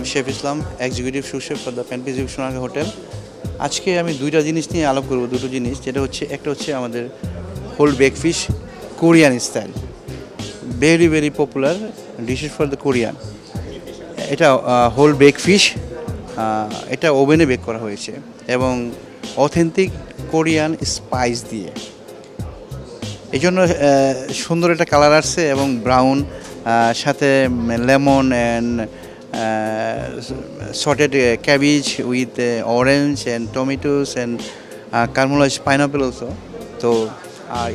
I'm Chef Islam, Executive Sous Chef for the Pan Pacific Sonaga Hotel. আজকে আমি দুইটা জিনিস নিয়ে আলাপ করব, দুটো জিনিস, যেটা হচ্ছে একটা হচ্ছে আমাদের whole bake fish Korean style, very very popular dishes for the Korean. এটা হোল বেক ফিশ, এটা ওভেনে বেক করা হয়েছে এবং অথেন্টিক কোরিয়ান স্পাইস দিয়ে। এই জন্য সুন্দর একটা কালার আসছে এবং ব্রাউন সাথে lemon and sauteed cabbage with orange and tomatoes and caramelise pineapple also. তো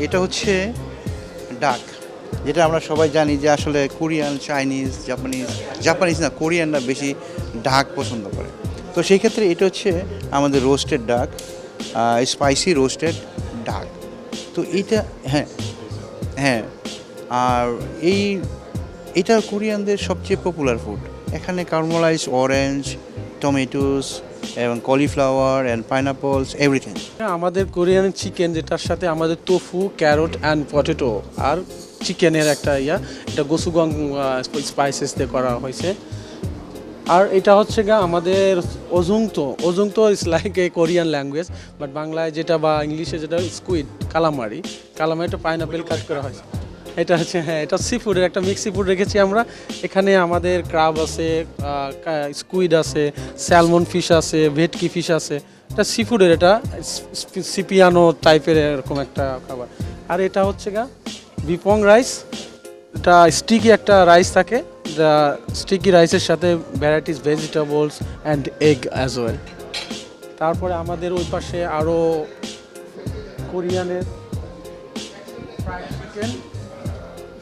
এটা হচ্ছে ডাক, যেটা আমরা সবাই জানি যে আসলে কোরিয়ান, চাইনিজ, জাপানিজ না, কোরিয়ানরা বেশি ডাক পছন্দ করে। তো সেই ক্ষেত্রে এটা হচ্ছে আমাদের রোস্টেড ডাক, স্পাইসি রোস্টেড ডাক। তো এইটা হ্যাঁ আর এটা কোরিয়ানদের সবচেয়ে পপুলার ফুড। এখানে কারমোলাইজ অরেঞ্জ, টমেটোস এবং কলিফ্লাওয়ার অ্যান্ড পাইনাপলস এভরিথিং। আমাদের কোরিয়ান চিকেন, যেটার সাথে আমাদের তোফু, ক্যারট অ্যান্ড পটেটো আর চিকেনের একটা এটা গোসুগং স্পাইসেস দিয়ে করা হয়েছে। আর এটা হচ্ছে আমাদের অজুংতো is like a Korean language, but বাংলায় যেটা বা ইংলিশে যেটা স্কুইড, কালামারিটা পাইনাপেল কাট করা হয়েছে। এটা হচ্ছে এটা সি ফুডের একটা মিক্স সি ফুড রেখেছি আমরা। এখানে আমাদের ক্রাব আছে, স্কুইড আছে, স্যালমন ফিশ আছে, ভেটকি ফিশ আছে। এটা সি ফুডের, এটা সিপিয়ানো টাইপের এরকম একটা খাবার। আর এটা হচ্ছে বিপং রাইস, এটা স্টিকি একটা রাইস থাকে, স্টিকি রাইসের সাথে varieties vegetables and egg as well. তারপরে আমাদের ওই পাশে আরও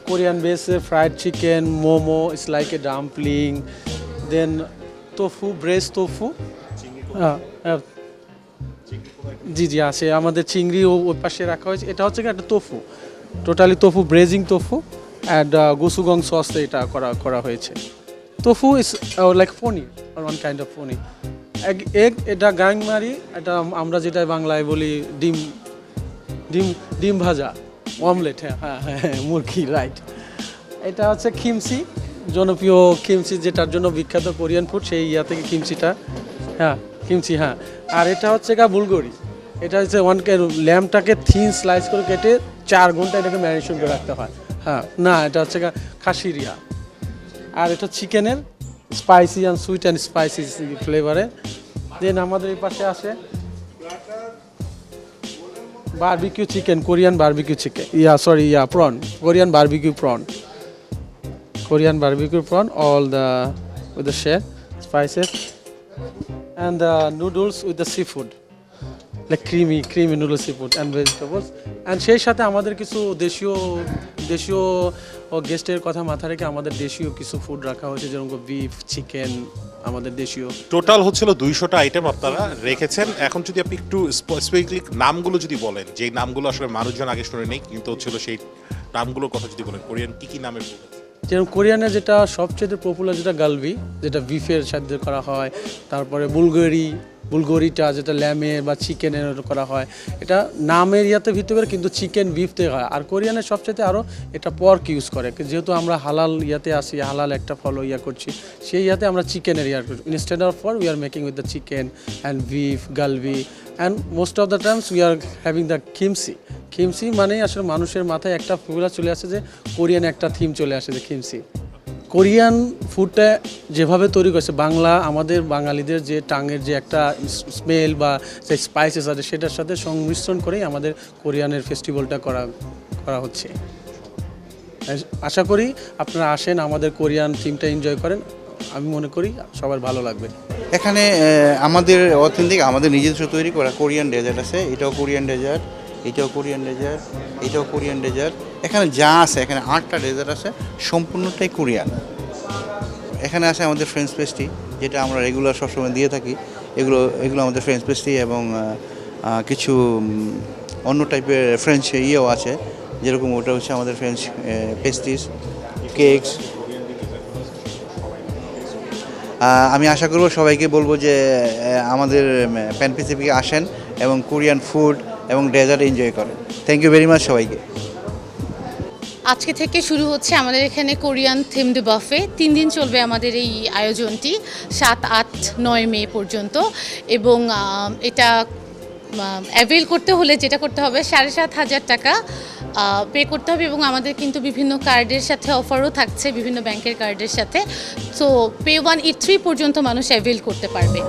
কোরিয়ান বেসে fried chicken, momo, it's like a dumpling, then tofu, braised tofu, জি আছে আমাদের চিংড়ি ওই পাশে রাখা হয়েছে। এটা হচ্ছে একটা tofu, totally tofu, braising tofu and গোসুগং সস এটা করা হয়েছে। Tofu is like paneer, one kind of paneer. Egg এটা গাংমারি, এটা আমরা যেটা বাংলায় বলি ডিম ভাজা, অমলেট। হ্যাঁ মুরগি, রাইট। এটা হচ্ছে খিমসি, জনপ্রিয় খিমসি, যেটার জন্য বিখ্যাত কোরিয়ান ফুড, সেই থেকে খিমসিটা। খিমসি। আর এটা হচ্ছে বুলগরি। এটা হচ্ছে ল্যাম্পটাকে থিন স্লাইস করে কেটে 4 ঘন্টা এটাকে ম্যারিনেশন করে রাখতে হয়। এটা হচ্ছে খাসিরিয়া। আর এটা চিকেনের spicy and sweet and spicy ফ্লেভারের। দেন আমাদের এই পাশে আছে barbecue chicken, Korean barbecue chicken, prawn, Korean barbecue prawn, all with the share spices and the noodles with the seafood, like creamy noodle seafood and vegetables. And সেই সাথে আমাদের কিছু দেশীয় গেস্টের কথা মাথা রেখে আমাদের দেশীয় কিছু ফুড রাখা হয়েছে, যেরকম বিফ, চিকেন, আমাদের দেশীয়। টোটাল হচ্ছিল 200টা আইটেম আপনারা রেখেছেন। এখন যদি আপনি একটু স্পেসিফিকলি নামগুলো যদি বলেন, যে নামগুলো আসলে মানুষজন আগে শুনে নেই, কিন্তু হচ্ছিল সেই নামগুলোর কথা যদি বলেন, কোরিয়ান কি নামে? যেরকম কোরিয়ানের যেটা সবচেয়ে পপুলার, যেটা গালভি, যেটা বিফের সাথে করা হয়। তারপরে বুলগরিটা যেটা ল্যামের বা চিকেনের করা হয়, এটা নামের ভিত্তি করে, কিন্তু চিকেন বিফ থেকে হয়। আর কোরিয়ানের সবচেয়ে আরও এটা পর্ক ইউজ করে, যেহেতু আমরা হালাল আসি, হালাল একটা ফলো করছি, সেই আমরা চিকেনের করছি। Instead of we are making with the chicken and beef, গালভি, and most of the times we are having the kimchi মানেই আসলে মানুষের মাথায় একটা ফর্মুলা চলে আসে যে কোরিয়ান একটা থিম চলে আসে যে খিমসি। কোরিয়ান ফুডটা যেভাবে তৈরি করছে, আমাদের বাঙালিদের যে টাঙের যে একটা স্মেল বা যে স্পাইসেস আছে, সেটার সাথে সংমিশ্রণ করেই আমাদের কোরিয়ানের ফেস্টিভ্যালটা করা হচ্ছে। আশা করি আপনারা আসেন, আমাদের কোরিয়ান থিমটা এনজয় করেন। আমি মনে করি সবার ভালো লাগবে। এখানে আমাদের অথেন্টিক, আমাদের নিজস্ব তৈরি করা কোরিয়ান ডেজার্ট আছে। এটাও কোরিয়ান ডেজার্ট, এটাও কোরিয়ান ডেজার্ট। এখানে যা আছে, এখানে 8টা ডেজার্ট আছে, সম্পূর্ণটাই কোরিয়ান। এখানে আছে আমাদের ফ্রেঞ্চ পেস্ট্রি, যেটা আমরা রেগুলার সবসময় দিয়ে থাকি। এগুলো আমাদের ফ্রেঞ্চ পেস্ট্রি এবং কিছু অন্য টাইপের ফ্রেঞ্চ আছে, যেরকম ওটা হচ্ছে আমাদের ফ্রেঞ্চ পেস্ট্রিজ, কেকস। আমি আশা করব, সবাইকে বলবো যে আমাদের প্যান প্যাসিফিকে আসেন এবং কোরিয়ান ফুড এবং ডেজার্ট এনজয় করেন। থ্যাংক ইউ ভেরি মাচ সবাইকে। আজকে থেকে শুরু হচ্ছে আমাদের এখানে কোরিয়ান থিমড বাফে 3 দিন চলবে আমাদের এই আয়োজনটি 7, 8, 9 মে পর্যন্ত এবং এটা অ্যাভেল করতে হলে যেটা করতে হবে 7,500 টাকা পে করতে হবে এবং আমাদের কিন্তু বিভিন্ন কার্ডের সাথে অফারও থাকছে বিভিন্ন ব্যাংকের কার্ডের সাথে। সো পে 1 ইট 3 পর্যন্ত মানুষ অ্যাভেল করতে পারবে।